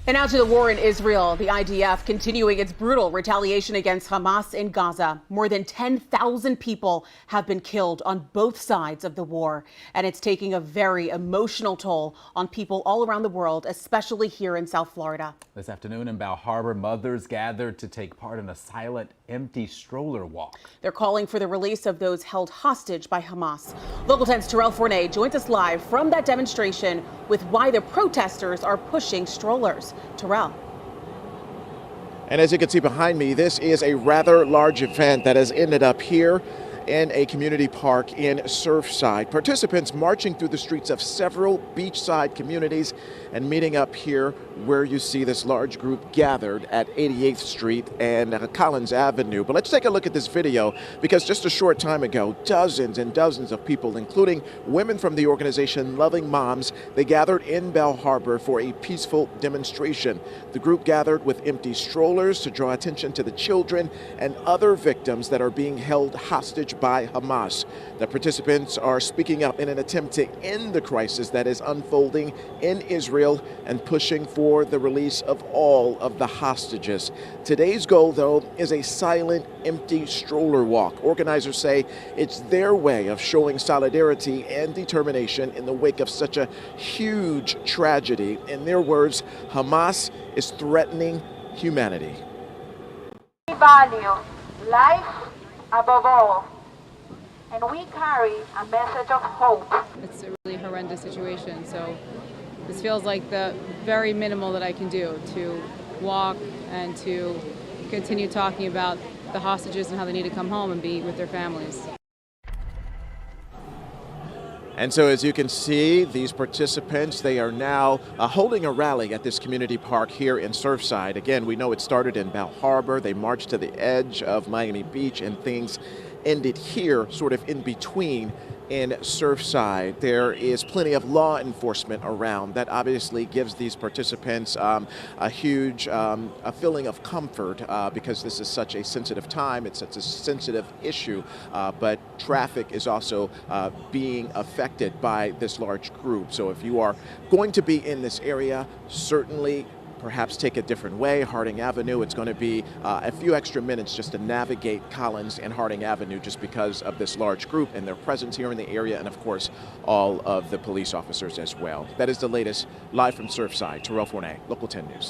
And now to the war in Israel. The IDF continuing its brutal retaliation against Hamas in Gaza. More than 10,000 people have been killed on both sides of the war. And it's taking a very emotional toll on people all around the world, especially here in South Florida. This afternoon in Bal Harbour, mothers gathered to take part in a silent, empty stroller walk. They're calling for the release of those held hostage by Hamas. Local 10's Terrell Forney joins us live from that demonstration with why the protesters are pushing strollers. Terrell. And as you can see behind me, this is a rather large event that has ended up here in a community park in Surfside. Participants marching through the streets of several beachside communities and meeting up here where you see this large group gathered at 88th Street and Collins Avenue. But let's take a look at this video because just a short time ago, dozens and dozens of people, including women from the organization Loving Moms, they gathered in Bal Harbour for a peaceful demonstration. The group gathered with empty strollers to draw attention to the children and other victims that are being held hostage by Hamas. The participants are speaking up in an attempt to end the crisis that is unfolding in Israel and pushing for the release of all of the hostages. Today's goal, though, is a silent, empty stroller walk. Organizers say it's their way of showing solidarity and determination in the wake of such a huge tragedy. In their words, Hamas is threatening humanity. We value life above all, and we carry a message of hope. It's a really horrendous situation, so this feels like the very minimal that I can do to walk and to continue talking about the hostages and how they need to come home and be with their families. And so as you can see, these participants, they are now holding a rally at this community park here in Surfside. Again, we know it started in Bal Harbour. They marched to the edge of Miami Beach and things ended here, sort of in between in Surfside. There is plenty of law enforcement around that obviously gives these participants a huge a feeling of comfort because this is such a sensitive time. It's such a sensitive issue, but traffic is also being affected by this large group. So if you are going to be in this area, certainly perhaps take a different way. Harding Avenue, it's going to be a few extra minutes just to navigate Collins and Harding Avenue just because of this large group and their presence here in the area, and of course all of the police officers as well. That is the latest live from Surfside. Terrell Forney, Local 10 News.